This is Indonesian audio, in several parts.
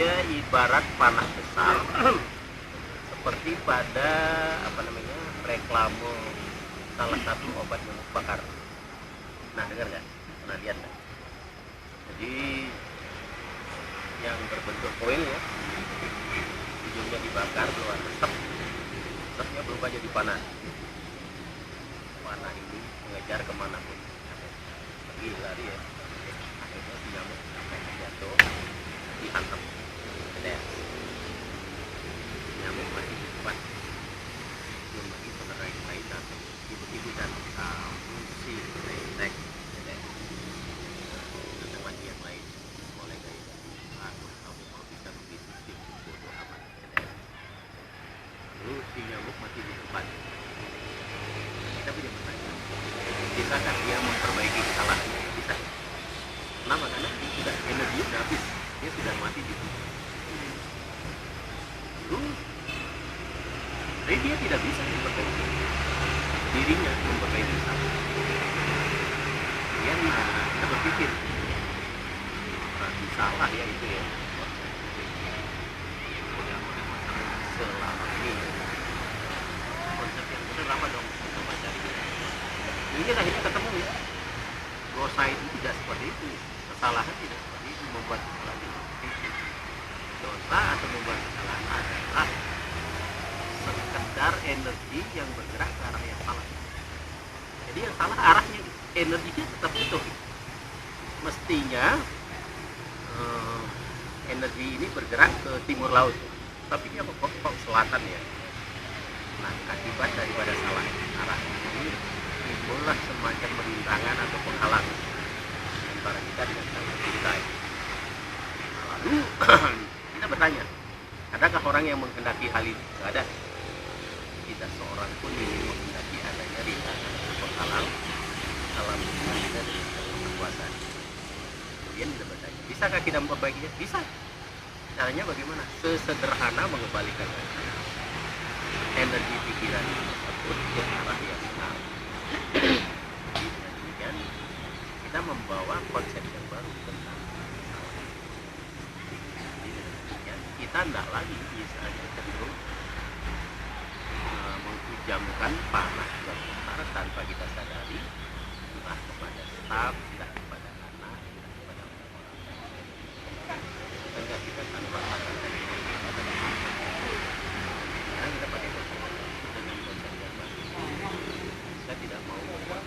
Dia ibarat panah besar seperti pada reklame salah satu obat nyamuk bakar. Nah, dengar nggak? Pernah lihat nggak? Jadi yang berbentuk koin ya, ujungnya dibakar, keluar asap, asapnya berubah jadi panah. Panah ini mengejar kemanapun, pergi lari ya. Akhirnya si nyamuk sampai jatuh, dihantam. Nyamuk masih di depan, belum lagi pengerai lain ibu-ibu dan fungsi tek teman yang lain mulai dari kamu mau bisa begitu sih bodoh amat. Lalu si nyamuk masih di depan, kita punya pertanyaan, bisakah dia memperbaiki kesalahannya? Bisa. Kenapa? Karena dia sudah energi sudah habis, dia sudah mati di situ. Jadi dia tidak bisa memperbaiki dirinya, memperbaiki kesalahan. Dia kita berpikir salah ya itu ya. Selama ini konsep yang benar apa dong coba cari. Mungkin akhirnya ketemu ya. Dosa itu tidak seperti itu, kesalahan tidak seperti itu, membuat kesalahan tidak seperti itu. Dosa atau membuat kesalahan adalah sekedar energi yang bergerak ke arah yang salah. Jadi yang salah arahnya, energinya tetap itu. Mestinya energi ini bergerak ke timur laut, tapi dia kok selatan ya. Nah, akibat daripada salah arah ini timbullah semacam rintangan atau penghalang antara kita dengan sang kita. Lalu kita bertanya, adakah orang yang menghendaki hal ini? Tidak ada. Tidak seorang pun yang menghendaki adanya rintangan atau penghalang dalam hubungan kita dengan kekuasaan. Kemudian kita bertanya, bisakah kita memperbaikinya? Bisa. Caranya bagaimana? Sesederhana mengembalikan energi pikiran tersebut ke arah yang benar. Jadi dengan demikian kita membawa konsep yang baru tentang masalah. Jadi dengan demikian kita tidak lagi misalnya cenderung menghujamkan panah yang besar tanpa kita sadari, entah kepada staf, entah kepada anak, entah kepada orang-orang. Ketika kita tanpa sadari, sekarang kita pakai konsep dengan konsep yang baru. Saya tidak mau menjadi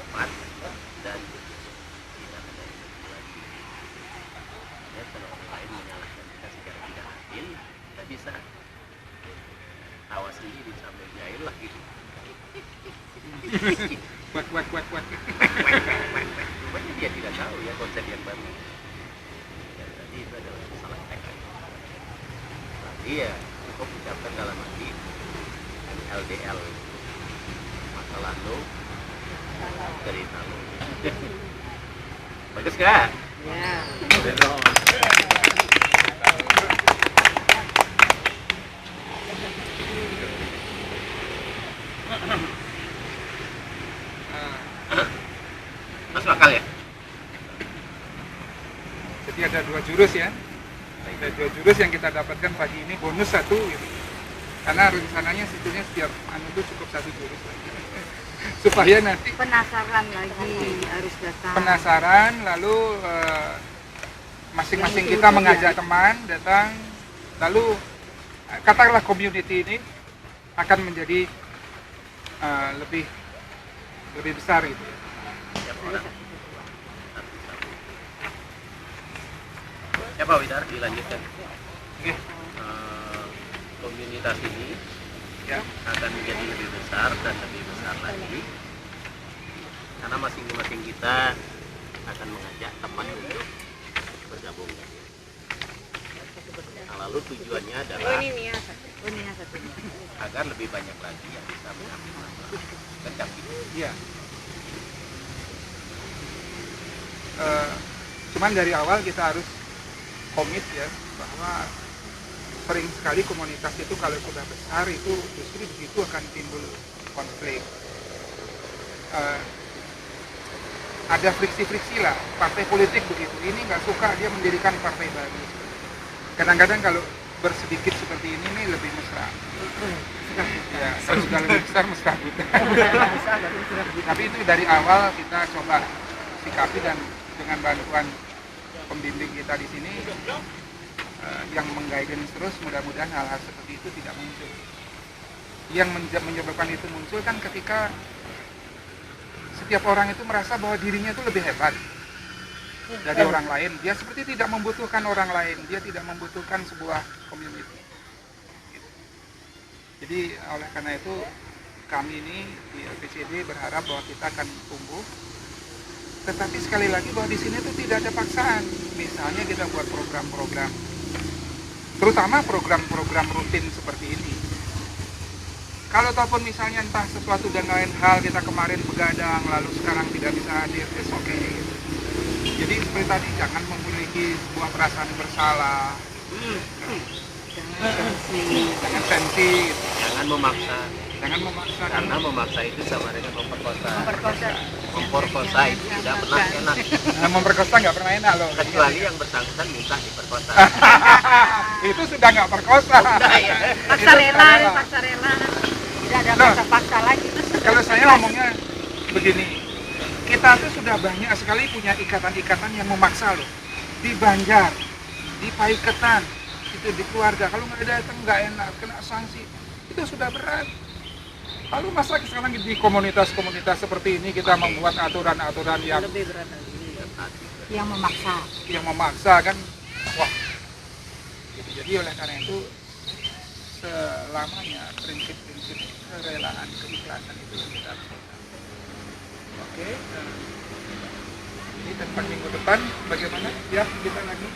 cepat dan tidak ada energi lagi. Ya, kalau orang lain menyalahkan kita secara tidak adil, kita bisa tawa sendiri sambil jahil lah gitu. Wak. Rupanya dia tidak tahu ya konsep yang baru. Ya, tadi itu adalah salah teknik. Tadi ya cukup ucapkan dalam hati LDL, masa lalu cerita lu. Bagus gak? Ya. Masuk akal ya? Jadi ada 2 jurus ya. Ada 2 jurus yang kita dapatkan pagi ini, bonus 1 gitu. Karena rencananya sebetulnya setiap itu cukup 1 jurus lagi. Supaya nanti Penasaran lagi harus datang. penasaran, lalu masing-masing kita mengajak teman datang, lalu katakanlah community ini akan menjadi lebih besar gitu ya. Siapa Widar? Dilanjutkan. Oke. Komunitas ini Ya. akan menjadi lebih besar dan lebih besar lagi karena masing-masing kita akan mengajak teman untuk bergabung. Nah, lalu tujuannya adalah Ini satu. agar lebih banyak lagi yang bisa mengambil manfaat kencang gitu. Iya. Cuman dari awal kita harus komit ya, bahwa sering sekali komunitas itu kalau sudah besar itu justru di situ akan timbul konflik. ada friksi-friksi lah, partai politik begitu. Ini nggak suka, dia mendirikan partai baru. Kadang-kadang kalau bersedikit seperti ini nih lebih mesra. Ya, kalau sudah lebih besar mesra gitu. Tapi itu dari awal kita coba sikapi, dan dengan bantuan pembimbing kita di sini yang mengguidance terus, mudah-mudahan hal-hal seperti itu tidak muncul. Yang menyebabkan itu muncul kan ketika setiap orang itu merasa bahwa dirinya itu lebih hebat dari orang lain. Dia seperti tidak membutuhkan orang lain, dia tidak membutuhkan sebuah community. Jadi oleh karena itu kami ini di LPCD berharap bahwa kita akan tumbuh. Tetapi sekali lagi bahwa di sini itu tidak ada paksaan. Misalnya kita buat program-program, terutama program-program rutin seperti ini. Kalau ataupun misalnya entah sesuatu dan lain hal, kita kemarin begadang lalu sekarang tidak bisa hadir, it's okay. Jadi seperti tadi, jangan memiliki sebuah perasaan bersalah, jangan sensi, Jangan memaksa, karena kan. memaksa itu sama dengan memperkosa. Memperkosa. Memperkosa itu tidak pernah enak, Memperkosa nggak pernah enak loh. kecuali yang bersangkutan minta diperkosa. Itu sudah nggak perkosa. Ya. Paksa Itu rela, sudah paksa rela. Tidak ada Nah. paksa-paksa lagi. Kalau saya ngomongnya begini, kita tuh sudah banyak sekali punya ikatan-ikatan yang memaksa loh. Di Banjar, di Paiketan, itu di keluarga. Kalau nggak datang nggak enak, kena sanksi. Itu sudah berat. Lalu masa sekarang di komunitas-komunitas seperti ini kita membuat aturan-aturan yang Lebih berat lagi. Yang memaksa. kan, wah. Jadi oleh karena itu selamanya prinsip-prinsip kerelaan, keikhlasan itu kita harus pegang. Oke. Jadi tentang minggu depan bagaimana? Ya kita lagi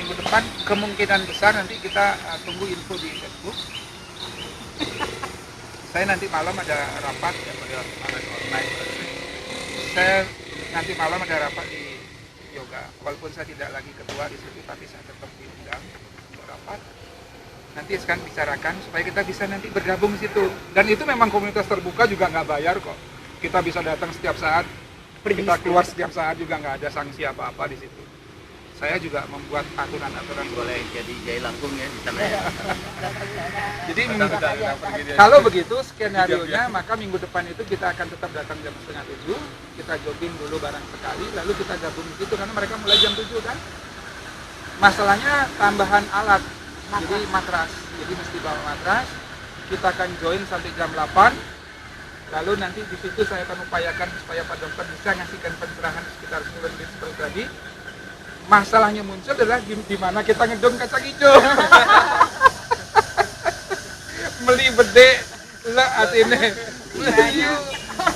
minggu depan kemungkinan besar nanti kita tunggu info di Facebook. Saya nanti malam ada rapat ya, online. Saya nanti malam ada rapat di yoga. Walaupun saya tidak lagi ketua di situ, tapi saya tetap diundang untuk rapat. Nanti akan bicarakan supaya kita bisa nanti bergabung di situ. Dan itu memang komunitas terbuka, juga nggak bayar kok. Kita bisa datang setiap saat, kita keluar setiap saat juga nggak ada sanksi apa-apa di situ. Saya juga membuat aturan-aturan. Boleh jadi jai langkung ya di sana ya. Jadi kalau begitu skenario-nya, maka minggu depan itu kita akan tetap datang jam 6:30, kita jogging dulu bareng sekali, lalu kita gabung di situ karena mereka mulai jam 7 kan. Masalahnya tambahan alat, jadi matras, jadi mesti bawa matras. Kita akan join sampai jam 8, lalu nanti di situ saya akan upayakan supaya Pak Dokter bisa ngasihkan pencerahan sekitar 10 menit seperti tadi. Masalahnya muncul adalah di mana kita ngedong kacang hijau. Melibede le atine melayu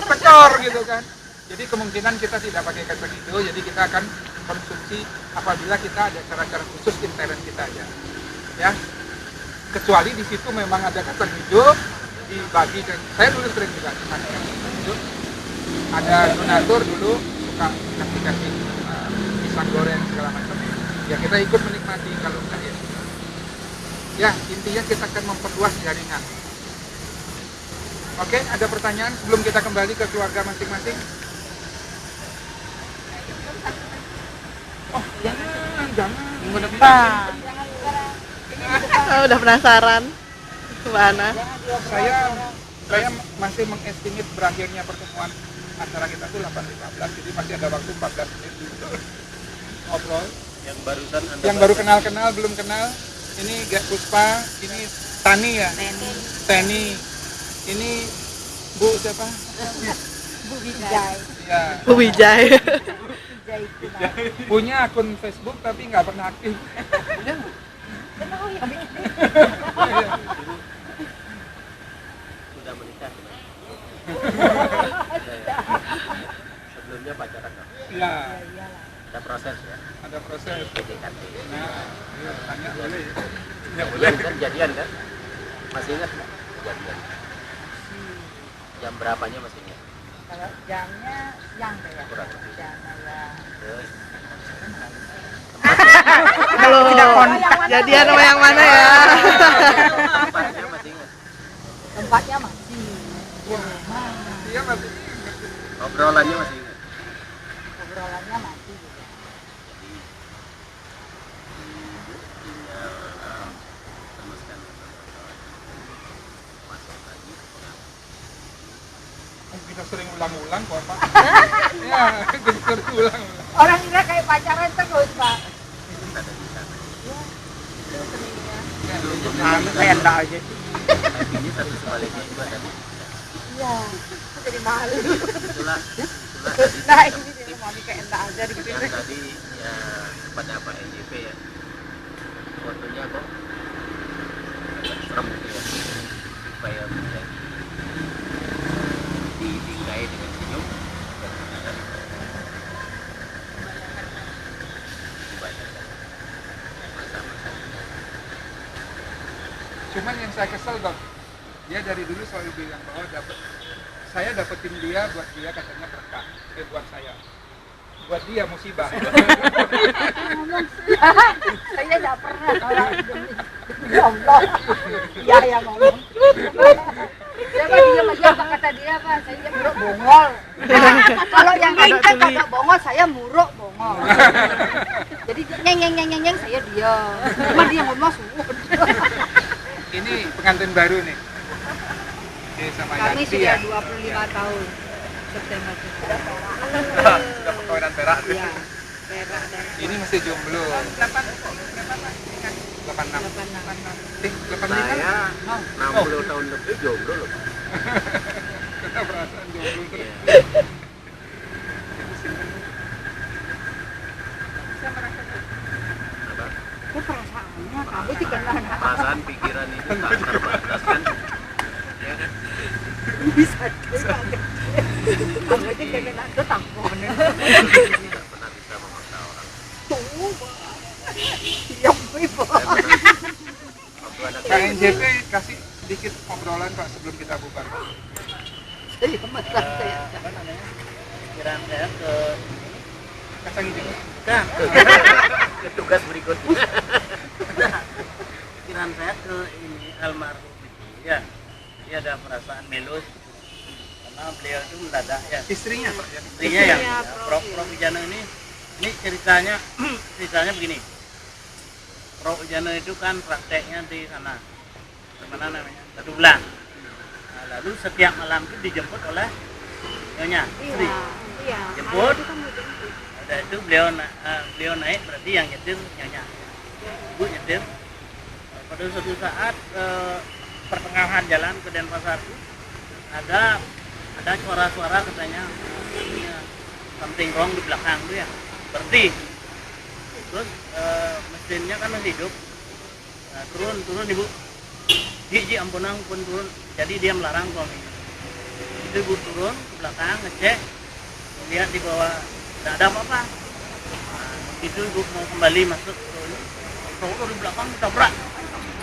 tekor gitu kan. Jadi kemungkinan kita tidak pakai kacang hijau, jadi kita akan konsumsi apabila kita ada cara-cara khusus intern kita aja. Ya. Kecuali di situ memang ada kacang hijau dibagi kan. Saya dulu sering juga makan kacang hijau. Ada donatur dulu suka kasih pisang goreng segala macam. Ya kita ikut menikmati, kalau enggak ya. Ya, intinya kita akan memperluas jaringan. Oke, ada pertanyaan sebelum kita kembali ke keluarga masing-masing? Oh, jangan. Minggu depan. Udah penasaran kemana? Saya masih mengestimate berakhirnya pertemuan acara kita tuh 8.15, jadi masih ada waktu 14 menit dulu ngobrol. Yang barusan Anda Yang baru kenal belum kenal, ini Gak Puspa, ini Tani ya, Teni, ini Bu siapa? Bu Wijay. Ya, Bu Wijay. punya akun Facebook tapi nggak pernah aktif. sudah menikah sebelumnya pacaran kan? Ya, Ada proses ya. ada proses. PDKT. Nah, tanya boleh. Kemudian kan jadian kan? Masih ingat nggak? Jadian. Jam berapanya masih ingat? Kalau jamnya siang ya. Kurang lebih. Jamnya ya. Terus Kalau jadian sama yang mana ya? tempatnya masih ingat? Tempatnya masih. Dia masih ingat. Obrolannya masih ingat? bisa sering ulang-ulang kok Pak. Ya, gentur ulang-ulang. Orang kira kayak pacaran terus Pak. ada di sana. Kayak enggak aja sih. Tapi ini satu sebaliknya itu ada di Iya, jadi malu. itulah tadi Nah ini dia mami kayak enggak aja di yang tadi ya kepada Pak NJP ya, fotonya kok agak serem gitu ya, supaya bisa ditinggai dengan senyum dan bisa dibayangkan masa-masa ini. Cuman yang saya kesel Dok, dia dari dulu selalu bilang bahwa saya dapetin dia buat dia katanya berkah, buat saya. Buat dia musibah. saya enggak pernah kalau ya Allah. Iya ya ngomong. Siapa dia aja apa kata dia Pak? Saya muruk bongol. Kalau yang lain kan kagak bongol, saya muruk bongol. Jadi nyeng saya diam. Cuma dia ngomong suwun. Ini pengantin baru nih. Oke, sama Kami Yanti sudah ya. 25 tahun. September sudah. Sudah perkawinan perak. Iya. Perak dan Ini masih jomblo. 86. 85. Saya 60 tahun lebih jomblo loh. Kita perasaan jomblo terus. Iya. Apa? itu perasaannya kamu dikenal Perasaan pikiran itu tak terbatas kan? Ya kan? bisa kamu itu kenal itu tampon Tidak pernah bisa memaksa orang. tuh yang ibu Saya pernah waktu anak Kak NJP kasih sedikit obrolan Pak sebelum kita bubar Pak. jadi kemesan saya apa namanya pikiran saya ke Kacang hijau. kan ke tugas berikutnya. pikiran saya ke ini almarhum itu ya dia ada perasaan melus karena beliau itu mendadak ya Istrinya Pak ya. istrinya yang Prof Wijano ini ceritanya begini. Prof Wijano itu kan prakteknya di sana mana namanya Batu Belang. Nah, lalu setiap malam itu dijemput oleh nyonya istri. iya Jemput. Udah itu beliau naik berarti yang nyetir nyonya. Ibu nyetir. Pada suatu saat pertengahan jalan ke Denpasar itu ada suara-suara katanya something wrong di belakang tuh ya. Berhenti. Terus mesinnya kan masih hidup. Nah, turun ibu. Ji ampunang pun turun. Jadi dia melarang suami. Itu ibu turun ke belakang ngecek, lihat di bawah tidak ada apa-apa. Nah, itu ibu mau kembali masuk ke ini. Kalau di belakang tabrak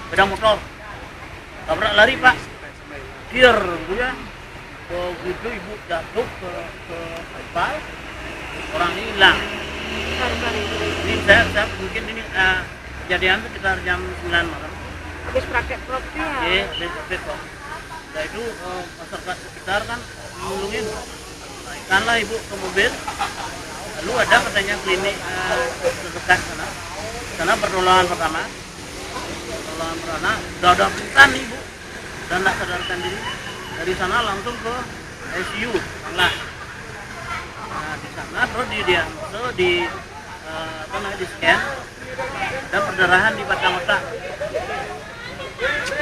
sepeda motor. Tabrak lari Pak. Gear gitu ya. Begitu ibu jatuh ke aspal, orang ini hilang. Ini saya mungkin ini kejadian sekitar jam 9 malam. habis praktek prof ya Habis praktek kok. Nah itu masyarakat sekitar kan ngulungin. Naikkanlah ibu ke mobil. Lalu ada katanya klinik terdekat sana. Sana pertolongan pertama. Pertolongan pertama sudah ada pingsan ibu dan tidak sadarkan diri. Dari sana langsung ke ICU Bangla. Nah di sana terus di scan ada perdarahan di batang otak.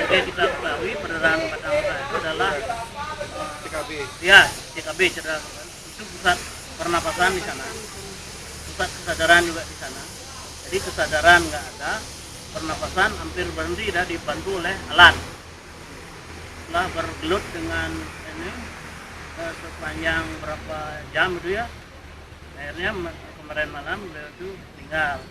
Oke kita ketahui perdarahan batang otak itu adalah TKB. ya TKB cedera itu pusat pernapasan di sana, pusat kesadaran juga di sana. Jadi kesadaran nggak ada, pernapasan hampir berhenti dan dibantu oleh alat. Setelah bergelut dengan ini sepanjang berapa jam itu ya, akhirnya kemarin malam beliau itu meninggal.